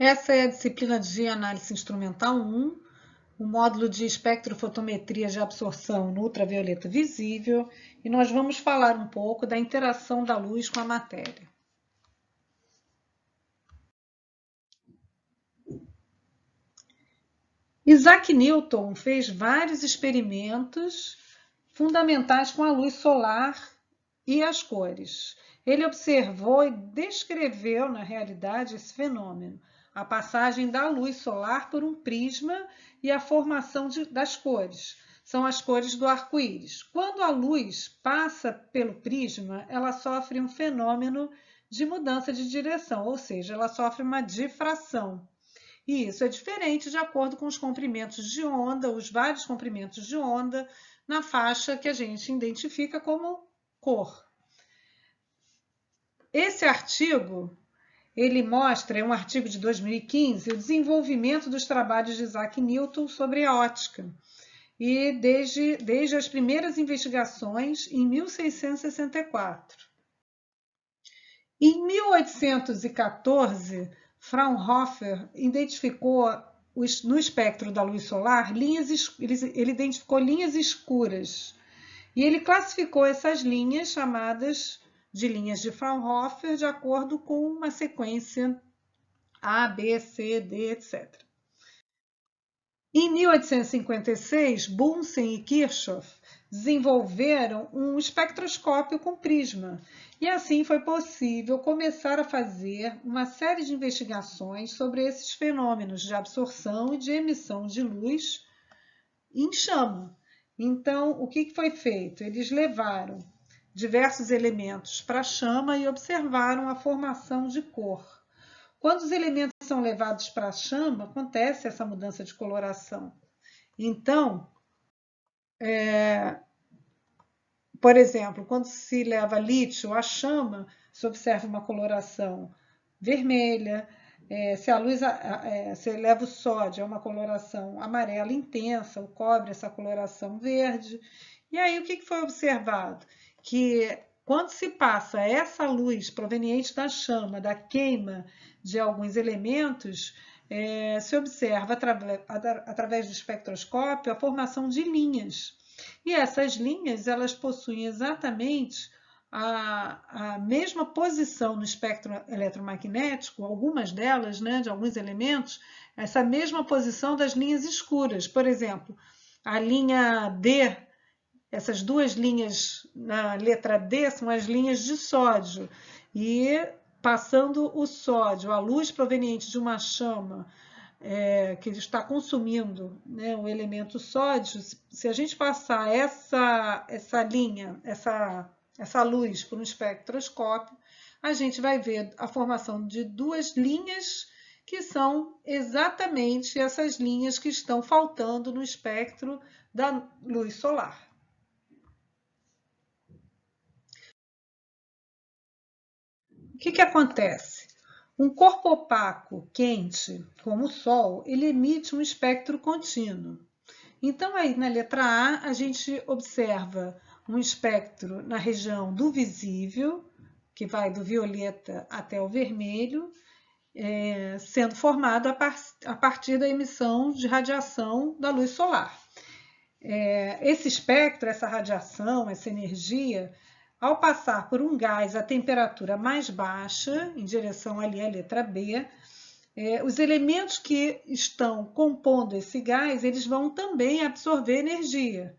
Essa é a disciplina de Análise Instrumental 1, o módulo de espectrofotometria de absorção no ultravioleta visível, e nós vamos falar um pouco da interação da luz com a matéria. Isaac Newton fez vários experimentos fundamentais com a luz solar e as cores. Ele observou e descreveu, na realidade, esse fenômeno, a passagem da luz solar por um prisma e a formação das cores. São as cores do arco-íris. Quando a luz passa pelo prisma, ela sofre um fenômeno de mudança de direção, ou seja, ela sofre uma difração. E isso é diferente de acordo com os comprimentos de onda, os vários comprimentos de onda, na faixa que a gente identifica como cor. Esse artigo, ele mostra, é um artigo de 2015, o desenvolvimento dos trabalhos de Isaac Newton sobre a óptica. E desde as primeiras investigações em 1664. Em 1814, Fraunhofer identificou no espectro da luz solar ele identificou linhas escuras. E ele classificou essas linhas, chamadas de linhas de Fraunhofer, de acordo com uma sequência A, B, C, D, etc. Em 1856, Bunsen e Kirchhoff desenvolveram um espectroscópio com prisma, e assim foi possível começar a fazer uma série de investigações sobre esses fenômenos de absorção e de emissão de luz em chama. Então, o que foi feito? Eles levaram diversos elementos para a chama e observaram a formação de cor. Quando os elementos são levados para a chama, acontece essa mudança de coloração. Então, por exemplo, quando se leva lítio à chama, se observa uma coloração vermelha. Se leva o sódio a uma coloração amarela intensa, o cobre essa coloração verde. E aí o que foi observado? Que quando se passa essa luz proveniente da chama, da queima de alguns elementos, se observa através do espectroscópio a formação de linhas. E essas linhas, elas possuem exatamente a mesma posição no espectro eletromagnético, algumas delas, de alguns elementos, essa mesma posição das linhas escuras. Por exemplo, a linha D, essas duas linhas na letra D são as linhas de sódio. E passando o sódio, a luz proveniente de uma chama, que ele está consumindo, o elemento sódio, se a gente passar essa linha, essa luz por um espectroscópio, a gente vai ver a formação de duas linhas que são exatamente essas linhas que estão faltando no espectro da luz solar. O que acontece? Um corpo opaco, quente, como o Sol, ele emite um espectro contínuo. Então, aí na letra A, a gente observa um espectro na região do visível, que vai do violeta até o vermelho, sendo formado a partir da emissão de radiação da luz solar. Esse espectro, essa radiação, essa energia, ao passar por um gás a temperatura mais baixa, em direção ali à letra B, os elementos que estão compondo esse gás, eles vão também absorver energia.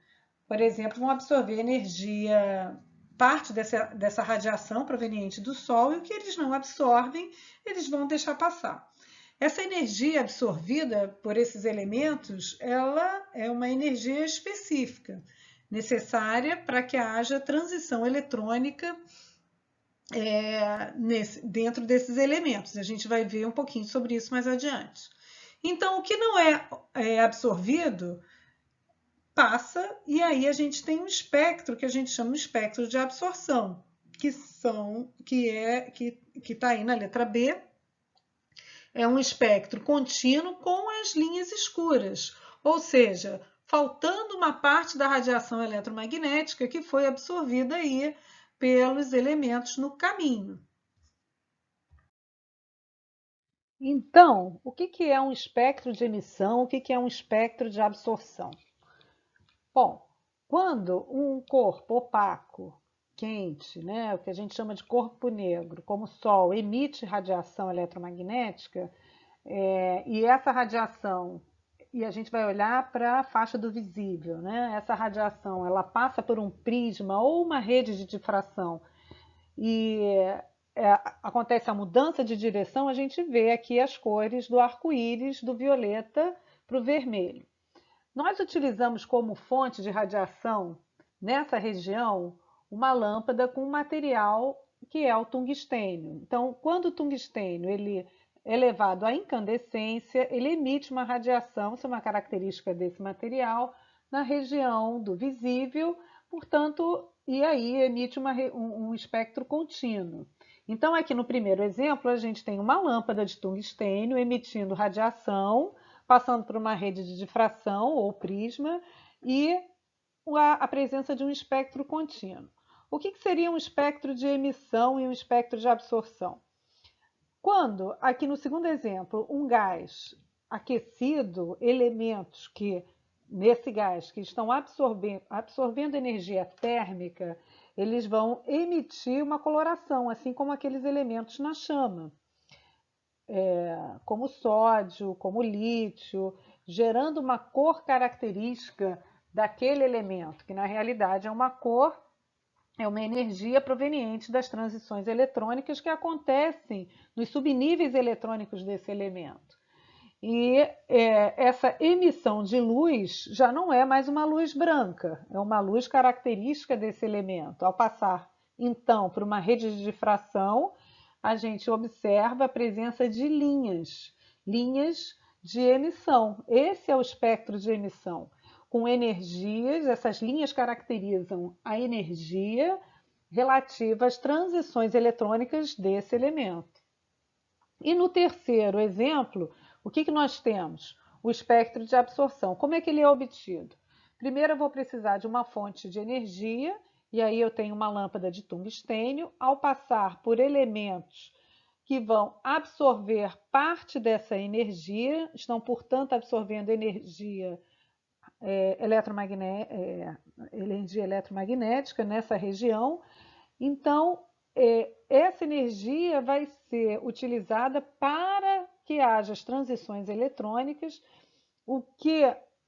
Por exemplo, vão absorver energia, parte dessa radiação proveniente do Sol, e o que eles não absorvem, eles vão deixar passar. Essa energia absorvida por esses elementos, ela é uma energia específica, necessária para que haja transição eletrônica dentro desses elementos. A gente vai ver um pouquinho sobre isso mais adiante. Então, o que não é absorvido passa, e aí a gente tem um espectro que a gente chama de espectro de absorção, que está aí na letra B. É um espectro contínuo com as linhas escuras, ou seja, faltando uma parte da radiação eletromagnética que foi absorvida aí pelos elementos no caminho. Então, o que que é um espectro de emissão? O que que é um espectro de absorção? Bom, quando um corpo opaco, quente, né, o que a gente chama de corpo negro, como o Sol, emite radiação eletromagnética, e essa radiação, e a gente vai olhar para a faixa do visível, né? Essa radiação, ela passa por um prisma ou uma rede de difração e acontece a mudança de direção, a gente vê aqui as cores do arco-íris, do violeta para o vermelho. Nós utilizamos como fonte de radiação nessa região uma lâmpada com um material que é o tungstênio. Então, quando o tungstênio ele é levado à incandescência, ele emite uma radiação, isso é uma característica desse material, na região do visível, portanto, e aí emite um espectro contínuo. Então, aqui no primeiro exemplo, a gente tem uma lâmpada de tungstênio emitindo radiação, passando por uma rede de difração ou prisma e a presença de um espectro contínuo. O que seria um espectro de emissão e um espectro de absorção? Quando, aqui no segundo exemplo, um gás aquecido, elementos que, nesse gás, que estão absorvendo energia térmica, eles vão emitir uma coloração, assim como aqueles elementos na chama, como sódio, como lítio, gerando uma cor característica daquele elemento, que na realidade é uma cor, é uma energia proveniente das transições eletrônicas que acontecem nos subníveis eletrônicos desse elemento. E essa emissão de luz já não é mais uma luz branca, é uma luz característica desse elemento. Ao passar, então, por uma rede de difração, a gente observa a presença de linhas de emissão. Esse é o espectro de emissão. Com energias, essas linhas caracterizam a energia relativa às transições eletrônicas desse elemento. E no terceiro exemplo, o que nós temos? O espectro de absorção. Como é que ele é obtido? Primeiro eu vou precisar de uma fonte de energia, e aí eu tenho uma lâmpada de tungstênio. Ao passar por elementos que vão absorver parte dessa energia, estão, portanto, absorvendo energia eletromagnética nessa região. Então, essa energia vai ser utilizada para que haja as transições eletrônicas, o que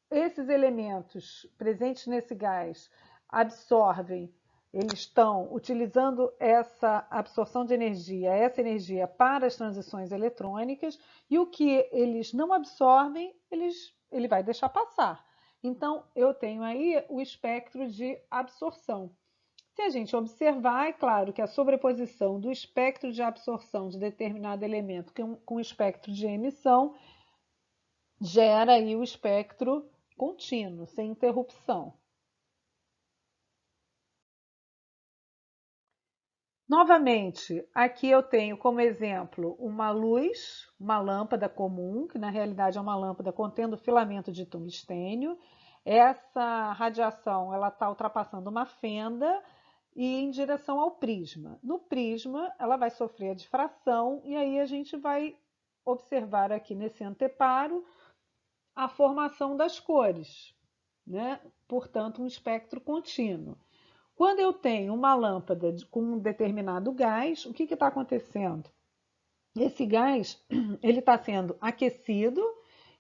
esses elementos presentes nesse gás absorvem, eles estão utilizando essa absorção de energia, essa energia para as transições eletrônicas, e o que eles não absorvem, ele vai deixar passar. Então, eu tenho aí o espectro de absorção. Se a gente observar, é claro que a sobreposição do espectro de absorção de determinado elemento com o espectro de emissão gera aí o espectro contínuo, sem interrupção. Novamente, aqui eu tenho como exemplo uma luz, uma lâmpada comum, que na realidade é uma lâmpada contendo filamento de tungstênio. Essa radiação ela está ultrapassando uma fenda e em direção ao prisma. No prisma, ela vai sofrer a difração e aí a gente vai observar aqui nesse anteparo a formação das cores, né? Portanto, um espectro contínuo. Quando eu tenho uma lâmpada com um determinado gás, o que está acontecendo? Esse gás ele está sendo aquecido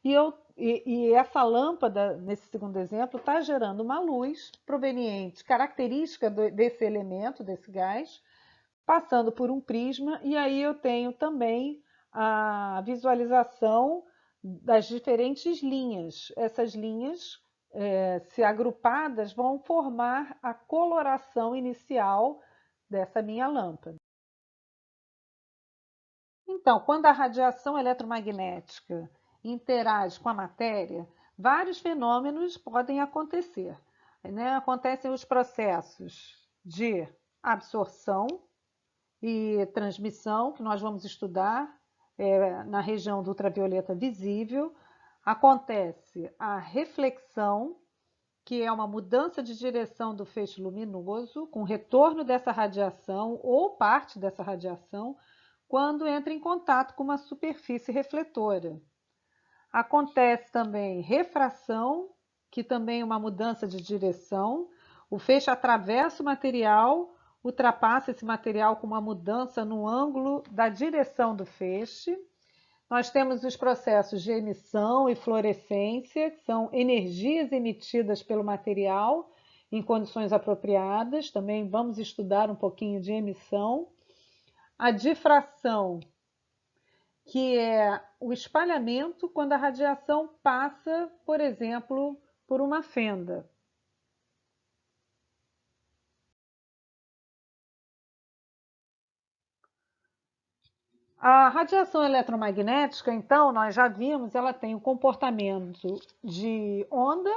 e essa lâmpada, nesse segundo exemplo, está gerando uma luz proveniente, característica desse elemento, desse gás, passando por um prisma, e aí eu tenho também a visualização das diferentes linhas. Essas linhas, se agrupadas, vão formar a coloração inicial dessa minha lâmpada. Então, quando a radiação eletromagnética interage com a matéria, vários fenômenos podem acontecer, né? Acontecem os processos de absorção e transmissão, que nós vamos estudar na região do ultravioleta visível. Acontece a reflexão, que é uma mudança de direção do feixe luminoso, com retorno dessa radiação ou parte dessa radiação. quando entra em contato com uma superfície refletora. Acontece também refração, que também é uma mudança de direção. O feixe atravessa o material, ultrapassa esse material com uma mudança no ângulo da direção do feixe. Nós temos os processos de emissão e fluorescência, que são energias emitidas pelo material em condições apropriadas. Também vamos estudar um pouquinho de emissão. A difração, que é o espalhamento quando a radiação passa, por exemplo, por uma fenda. A radiação eletromagnética, então, nós já vimos, ela tem o comportamento de onda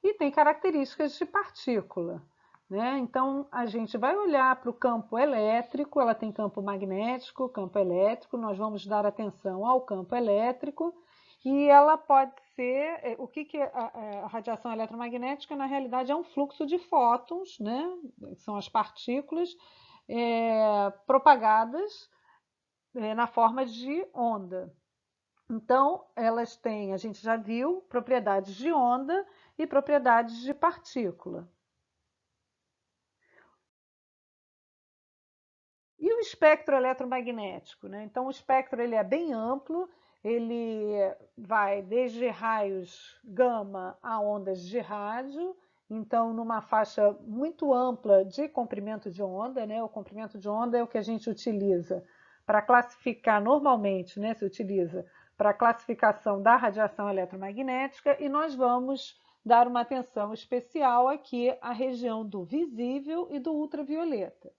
e tem características de partícula, né? Então, a gente vai olhar para o campo elétrico, ela tem campo magnético, campo elétrico, nós vamos dar atenção ao campo elétrico e ela pode ser, o que é a radiação eletromagnética? Na realidade, é um fluxo de fótons, né? São as partículas propagadas na forma de onda. Então, elas têm, a gente já viu, propriedades de onda e propriedades de partícula. E o espectro eletromagnético, né? Então, o espectro ele é bem amplo, ele vai desde raios gama a ondas de rádio, então, numa faixa muito ampla de comprimento de onda, né? O comprimento de onda é o que a gente utiliza para classificar normalmente, né? Se utiliza para a classificação da radiação eletromagnética, e nós vamos dar uma atenção especial aqui à região do visível e do ultravioleta.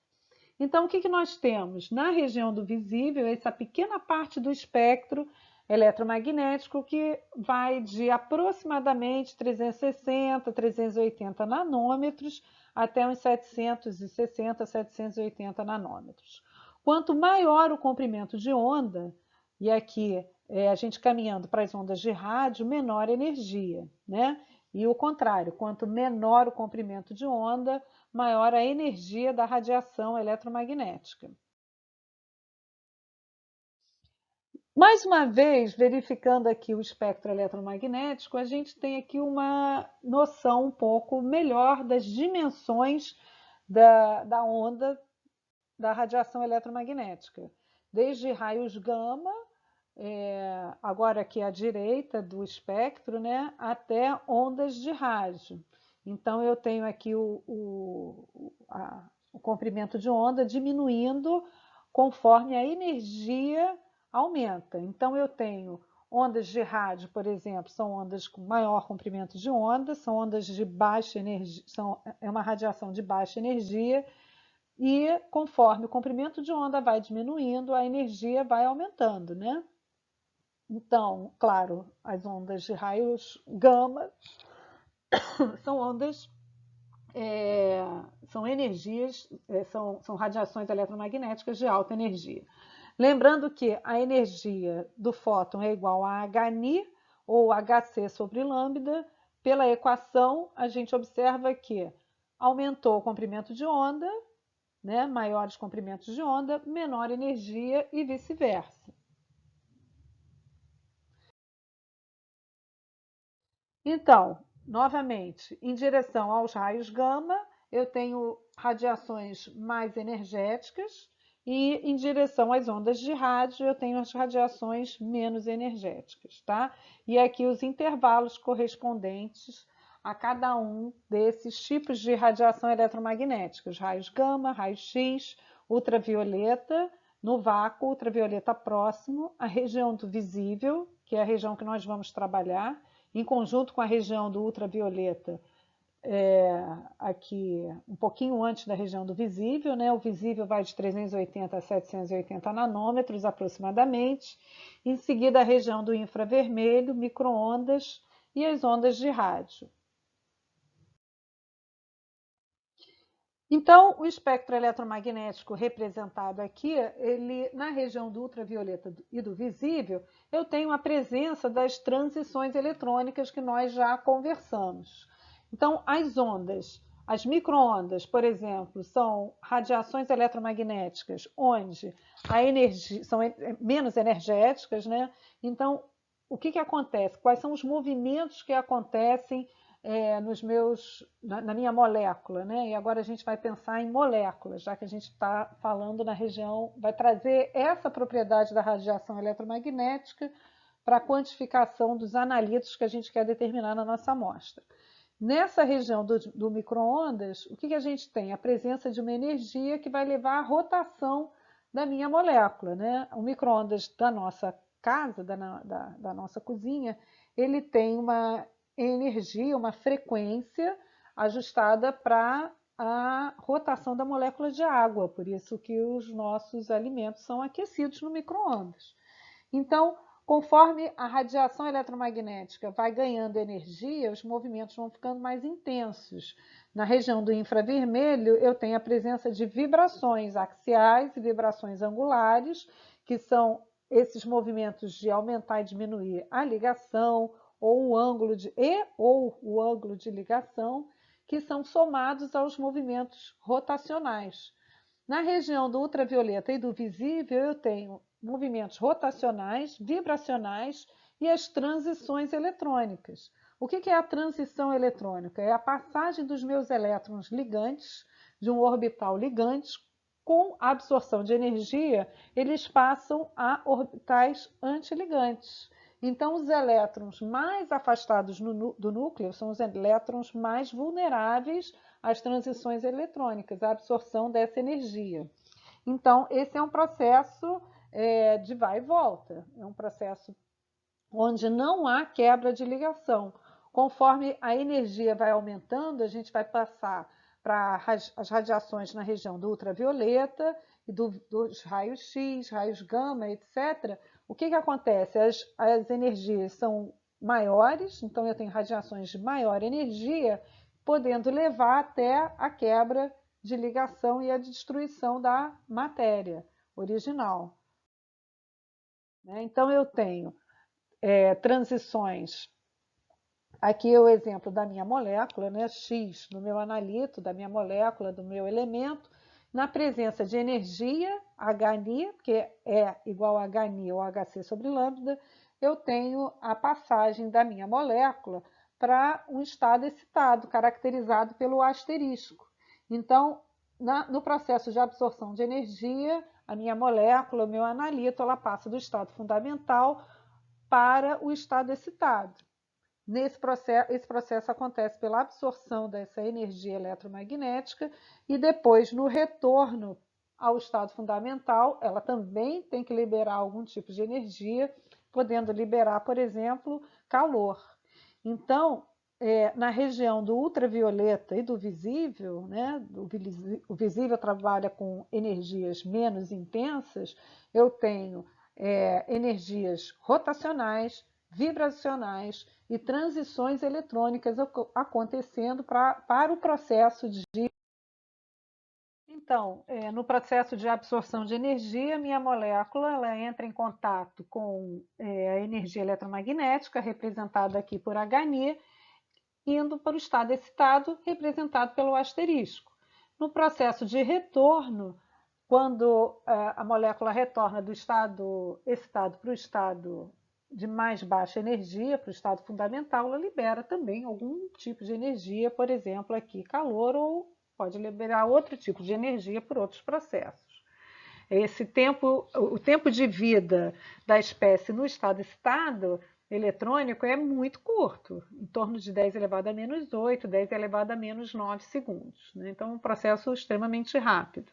Então, o que nós temos? Na região do visível, essa pequena parte do espectro eletromagnético que vai de aproximadamente 360, 380 nanômetros até uns 760, 780 nanômetros. Quanto maior o comprimento de onda, e aqui a gente caminhando para as ondas de rádio, menor a energia, né? E o contrário, quanto menor o comprimento de onda, maior a energia da radiação eletromagnética. Mais uma vez, verificando aqui o espectro eletromagnético, a gente tem aqui uma noção um pouco melhor das dimensões da onda da radiação eletromagnética. Desde raios gama, agora aqui à direita do espectro, né, até ondas de rádio. Então, eu tenho aqui o comprimento de onda diminuindo conforme a energia aumenta. Então, eu tenho ondas de rádio, por exemplo, são ondas com maior comprimento de onda, são ondas de baixa energia, é uma radiação de baixa energia, e conforme o comprimento de onda vai diminuindo, a energia vai aumentando, né? Então, claro, as ondas de raios gama são ondas, são energias, são radiações eletromagnéticas de alta energia. Lembrando que a energia do fóton é igual a hν ou hc sobre lambda. Pela equação, a gente observa que aumentou o comprimento de onda, né, maiores comprimentos de onda, menor energia e vice-versa. Então, novamente, em direção aos raios gama, eu tenho radiações mais energéticas e em direção às ondas de rádio, eu tenho as radiações menos energéticas, tá? E aqui os intervalos correspondentes a cada um desses tipos de radiação eletromagnética, os raios gama, raios X, ultravioleta, no vácuo, ultravioleta próximo, a região do visível, que é a região que nós vamos trabalhar, em conjunto com a região do ultravioleta, aqui um pouquinho antes da região do visível, né? O visível vai de 380 a 780 nanômetros aproximadamente. Em seguida, a região do infravermelho, micro-ondas e as ondas de rádio. Então, o espectro eletromagnético representado aqui, ele, na região do ultravioleta e do visível, eu tenho a presença das transições eletrônicas que nós já conversamos. Então, as ondas As microondas, por exemplo, são radiações eletromagnéticas, onde a energia são menos energéticas, né? Então, o que, que acontece? Quais são os movimentos que acontecem na minha molécula, né? E agora a gente vai pensar em moléculas, já que a gente está falando na região, vai trazer essa propriedade da radiação eletromagnética para a quantificação dos analitos que a gente quer determinar na nossa amostra. Nessa região do micro-ondas, o que a gente tem? A presença de uma energia que vai levar à rotação da minha molécula, né? O micro-ondas da nossa casa, da nossa cozinha, ele tem uma energia, uma frequência ajustada para a rotação da molécula de água, por isso que os nossos alimentos são aquecidos no micro-ondas. Então, conforme a radiação eletromagnética vai ganhando energia, os movimentos vão ficando mais intensos. Na região do infravermelho, eu tenho a presença de vibrações axiais e vibrações angulares, que são esses movimentos de aumentar e diminuir a ligação ou o ângulo de ligação, que são somados aos movimentos rotacionais. Na região do ultravioleta e do visível, eu tenho movimentos rotacionais, vibracionais e as transições eletrônicas. O que é a transição eletrônica? É a passagem dos meus elétrons ligantes, de um orbital ligante, com a absorção de energia, eles passam a orbitais antiligantes. Então, os elétrons mais afastados do núcleo são os elétrons mais vulneráveis às transições eletrônicas, à absorção dessa energia. Então, esse é um processo de vai e volta, é um processo onde não há quebra de ligação. Conforme a energia vai aumentando, a gente vai passar para as radiações na região do ultravioleta e dos raios X, raios gama, etc. O que acontece? As energias são maiores, então eu tenho radiações de maior energia, podendo levar até a quebra de ligação e a destruição da matéria original. Então eu tenho transições. Aqui é o exemplo da minha molécula, né? X no meu analito, da minha molécula, do meu elemento, na presença de energia, HNI, que é igual a HNI ou HC sobre lambda, eu tenho a passagem da minha molécula para um estado excitado, caracterizado pelo asterisco. Então, no processo de absorção de energia, a minha molécula, o meu analito, ela passa do estado fundamental para o estado excitado. Esse processo acontece pela absorção dessa energia eletromagnética e depois, no retorno ao estado fundamental, ela também tem que liberar algum tipo de energia, podendo liberar, por exemplo, calor. Então, na região do ultravioleta e do visível, né, o visível trabalha com energias menos intensas, eu tenho energias rotacionais, vibracionais e transições eletrônicas acontecendo para o processo de... Então, no processo de absorção de energia, minha molécula ela entra em contato com a energia eletromagnética, representada aqui por HNI, indo para o estado excitado, representado pelo asterisco. No processo de retorno, quando a molécula retorna do estado excitado para o estado de mais baixa energia, para o estado fundamental, ela libera também algum tipo de energia, por exemplo, aqui calor, ou pode liberar outro tipo de energia por outros processos. O tempo de vida da espécie no estado excitado eletrônico é muito curto, em torno de 10 elevado a menos 8, 10 elevado a menos 9 segundos. Então, é um processo extremamente rápido.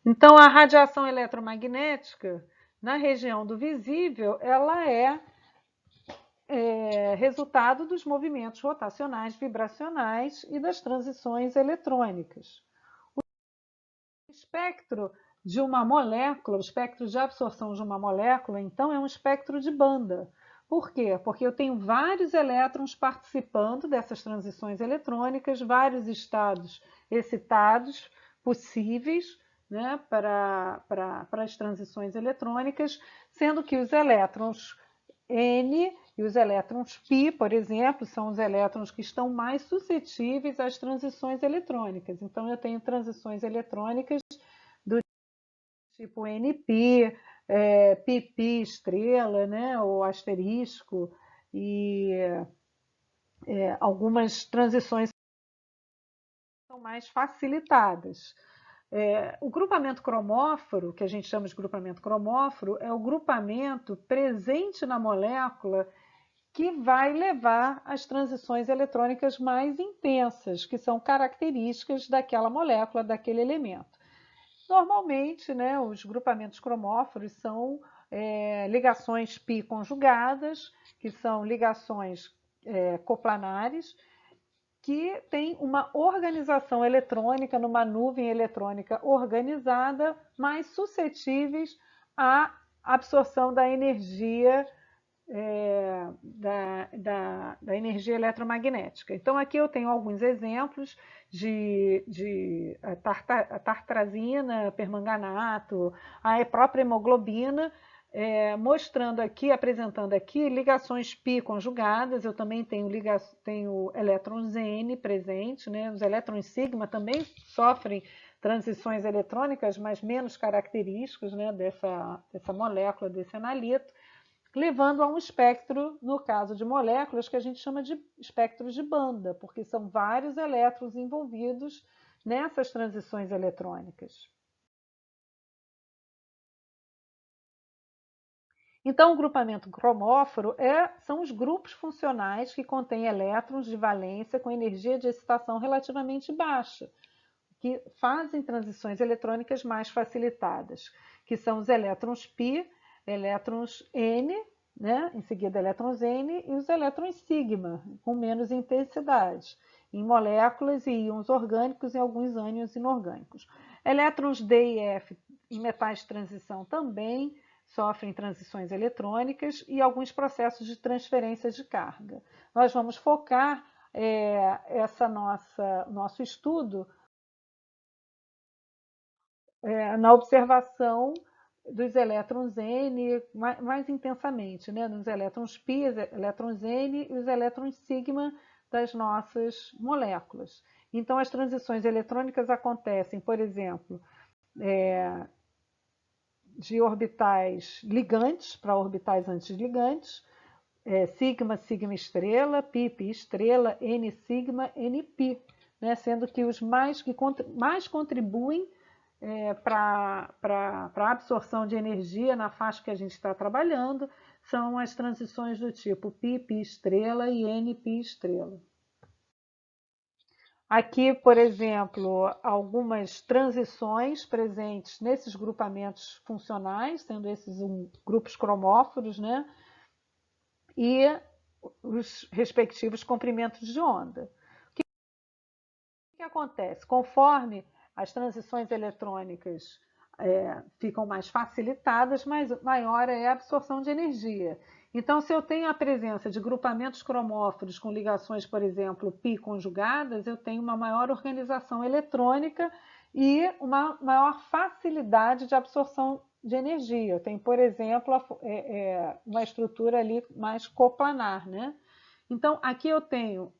Então, a radiação eletromagnética, na região do visível, ela é resultado dos movimentos rotacionais, vibracionais e das transições eletrônicas. O espectro de uma molécula, o espectro de absorção de uma molécula, então, é um espectro de banda. Por quê? Porque eu tenho vários elétrons participando dessas transições eletrônicas, vários estados excitados possíveis, né, para as transições eletrônicas, sendo que os elétrons N E os elétrons π, por exemplo, são os elétrons que estão mais suscetíveis às transições eletrônicas. Então, eu tenho transições eletrônicas do tipo NP, PP estrela, né, ou asterisco, e algumas transições são mais facilitadas. O grupamento cromóforo, que a gente chama de grupamento cromóforo, é o grupamento presente na molécula que vai levar às transições eletrônicas mais intensas, que são características daquela molécula, daquele elemento. Normalmente, né, os grupamentos cromóforos são ligações π conjugadas, que são ligações coplanares, que tem uma organização eletrônica, numa nuvem eletrônica organizada, mais suscetíveis à absorção da energia da energia eletromagnética. Então, aqui eu tenho alguns exemplos de tartrazina, permanganato, a própria hemoglobina, mostrando aqui, apresentando aqui ligações π conjugadas. Eu também tenho elétrons N presente, né? Os elétrons sigma também sofrem transições eletrônicas, mas menos característicos, né, dessa molécula, desse analito, levando a um espectro, no caso de moléculas, que a gente chama de espectros de banda, porque são vários elétrons envolvidos nessas transições eletrônicas. Então, o grupamento cromóforo são os grupos funcionais que contêm elétrons de valência com energia de excitação relativamente baixa, que fazem transições eletrônicas mais facilitadas, que são os elétrons π, elétrons N, né? Em seguida elétrons N, e os elétrons sigma, com menos intensidade, em moléculas e íons orgânicos e alguns ânions inorgânicos. Elétrons D e F em metais de transição também sofrem transições eletrônicas e alguns processos de transferência de carga. Nós vamos focar nosso estudo na observação dos elétrons N mais intensamente, né? Nos elétrons π, elétrons N e os elétrons sigma das nossas moléculas. Então, as transições eletrônicas acontecem, por exemplo, de orbitais ligantes para orbitais antiligantes, sigma, sigma estrela, pi, pi estrela, n sigma, n pi, né? Sendo que os que mais contribuem para a absorção de energia na faixa que a gente está trabalhando são as transições do tipo π, π estrela e n, π estrela. Aqui, por exemplo, algumas transições presentes nesses grupamentos funcionais, sendo esses grupos cromóforos, né? E os respectivos comprimentos de onda. O que acontece? Conforme as transições eletrônicas ficam mais facilitadas, maior é a absorção de energia. Então, se eu tenho a presença de grupamentos cromóforos com ligações, por exemplo, π conjugadas, eu tenho uma maior organização eletrônica e uma maior facilidade de absorção de energia. Eu tenho, por exemplo, uma estrutura ali mais coplanar, né? Então, aqui eu tenho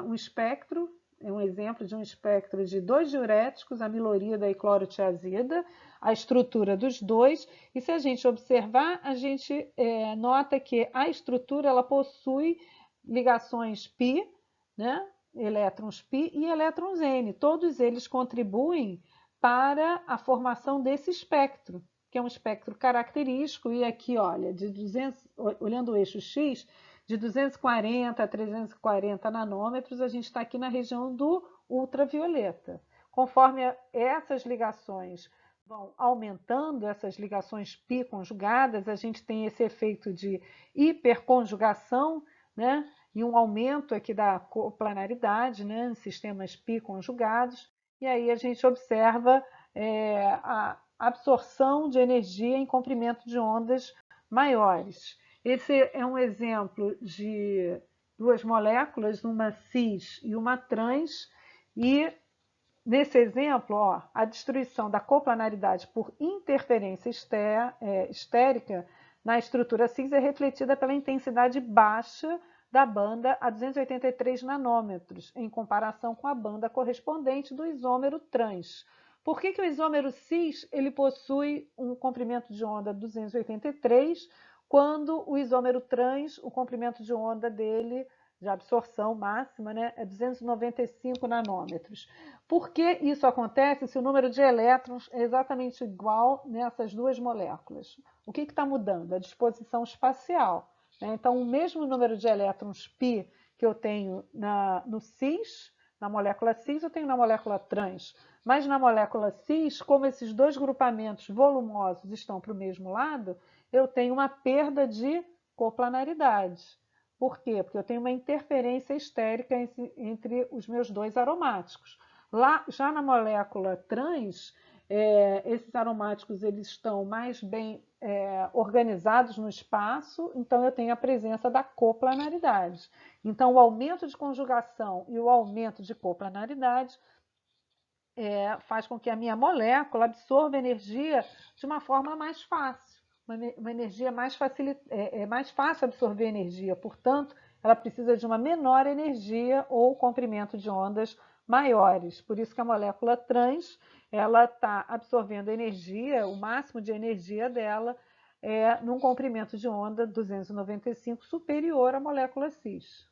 um espectro, um exemplo de um espectro de dois diuréticos, amilorida e clorotiazida, a estrutura dos dois, e se a gente observar, a gente nota que a estrutura ela possui ligações π, né? Elétrons π e elétrons N, todos eles contribuem para a formação desse espectro, que é um espectro característico, e aqui, olha, olhando o eixo X, de 240 a 340 nanômetros, a gente está aqui na região do ultravioleta. Conforme essas ligações vão aumentando, essas ligações π conjugadas, a gente tem esse efeito de hiperconjugação, né? E um aumento aqui da coplanaridade, né? Em sistemas π conjugados, e aí a gente observa a absorção de energia em comprimento de ondas maiores. Esse é um exemplo de duas moléculas, uma cis e uma trans, e nesse exemplo, a destruição da coplanaridade por interferência estérica na estrutura cis é refletida pela intensidade baixa da banda a 283 nanômetros, em comparação com a banda correspondente do isômero trans. Por que o isômero cis ele possui um comprimento de onda 283, quando o isômero trans, o comprimento de onda dele, de absorção máxima, né, é 295 nanômetros? Por que isso acontece se o número de elétrons é exatamente igual nessas duas moléculas? O que está mudando? A disposição espacial. Então, o mesmo número de elétrons π que eu tenho no cis, na molécula cis, eu tenho na molécula trans. Mas na molécula cis, como esses dois grupamentos volumosos estão para o mesmo lado, eu tenho uma perda de coplanaridade. Por quê? Porque eu tenho uma interferência estérica entre os meus dois aromáticos. Lá, já na molécula trans, esses aromáticos eles estão mais bem organizados no espaço, então eu tenho a presença da coplanaridade. Então, o aumento de conjugação e o aumento de coplanaridade faz com que a minha molécula absorva energia de uma forma mais fácil. Uma energia mais é mais fácil absorver energia, portanto, ela precisa de uma menor energia ou comprimento de ondas maiores. Por isso que a molécula trans ela está absorvendo energia, o máximo de energia dela num comprimento de onda 295 superior à molécula cis.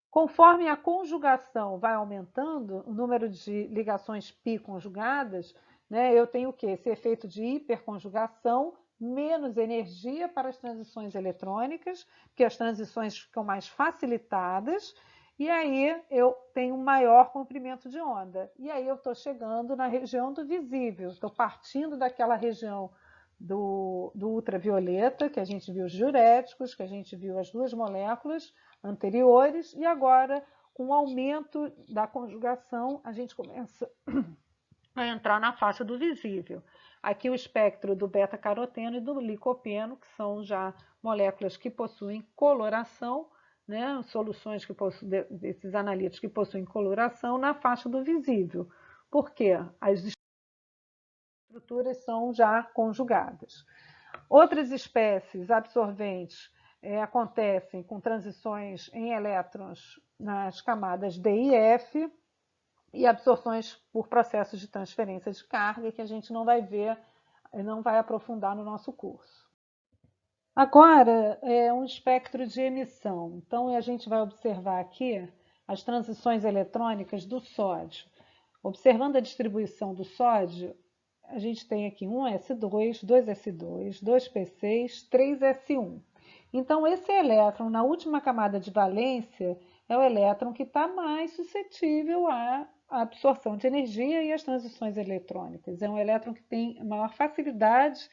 Conforme a conjugação vai aumentando, o número de ligações π conjugadas, né, eu tenho o quê? Esse efeito de hiperconjugação, menos energia para as transições eletrônicas, porque as transições ficam mais facilitadas, e aí eu tenho um maior comprimento de onda. E aí eu estou chegando na região do visível, estou partindo daquela região do ultravioleta, que a gente viu os diuréticos, que a gente viu as duas moléculas anteriores, e agora, com o aumento da conjugação, a gente começa a entrar na faixa do visível. Aqui o espectro do beta-caroteno e do licopeno, que são já moléculas que possuem coloração, né, soluções que possuem, desses analíticos que possuem coloração na faixa do visível. Por quê? As estruturas são já conjugadas. Outras espécies absorventes acontecem com transições em elétrons nas camadas D e F e absorções por processos de transferência de carga que a gente não vai ver, não vai aprofundar no nosso curso. Agora, um espectro de emissão. Então, a gente vai observar aqui as transições eletrônicas do sódio. Observando a distribuição do sódio, a gente tem aqui um S2, 2S2, 2P6, 3S1. Então, esse elétron, na última camada de valência, é o elétron que está mais suscetível à absorção de energia e às transições eletrônicas. É um elétron que tem maior facilidade,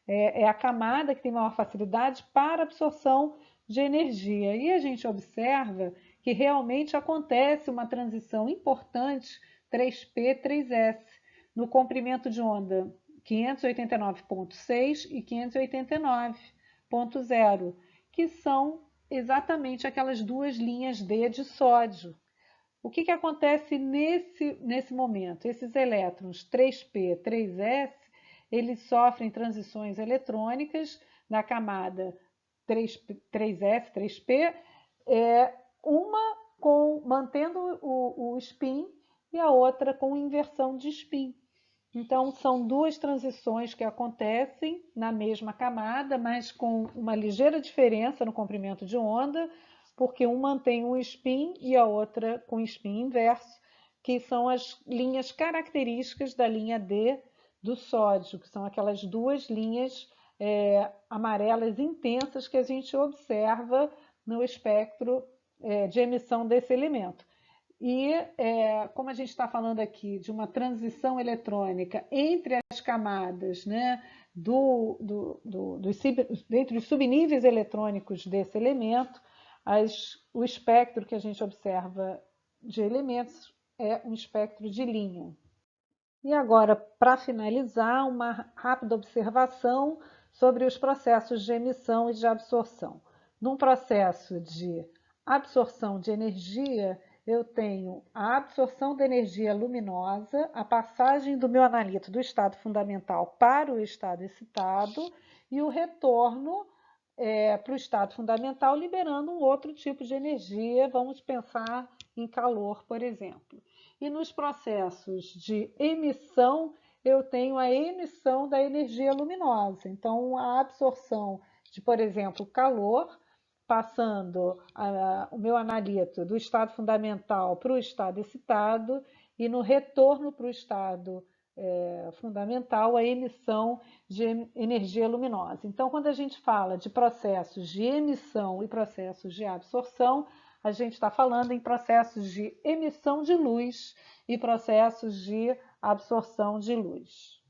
é a camada que tem maior facilidade para absorção de energia. E a gente observa que realmente acontece uma transição importante 3P, 3S, no comprimento de onda 589.6 e 589.0, que são exatamente aquelas duas linhas D de sódio. O que acontece nesse momento? Esses elétrons 3P, 3S, eles sofrem transições eletrônicas na camada 3S, 3P, uma mantendo o spin e a outra com inversão de spin. Então, são duas transições que acontecem na mesma camada, mas com uma ligeira diferença no comprimento de onda, porque um mantém um spin e a outra com spin inverso, que são as linhas características da linha D do sódio, que são aquelas duas linhas amarelas intensas que a gente observa no espectro de emissão desse elemento. E, como a gente está falando aqui de uma transição eletrônica entre as camadas, né, entre os subníveis eletrônicos desse elemento, o espectro que a gente observa de elementos é um espectro de linha. E agora, para finalizar, uma rápida observação sobre os processos de emissão e de absorção. Num processo de absorção de energia, eu tenho a absorção da energia luminosa, a passagem do meu analito do estado fundamental para o estado excitado e o retorno para o estado fundamental, liberando um outro tipo de energia. Vamos pensar em calor, por exemplo. E nos processos de emissão, eu tenho a emissão da energia luminosa. Então, a absorção de, por exemplo, calor, passando o meu analito do estado fundamental para o estado excitado e no retorno para o estado fundamental, a emissão de energia luminosa. Então, quando a gente fala de processos de emissão e processos de absorção, a gente está falando em processos de emissão de luz e processos de absorção de luz.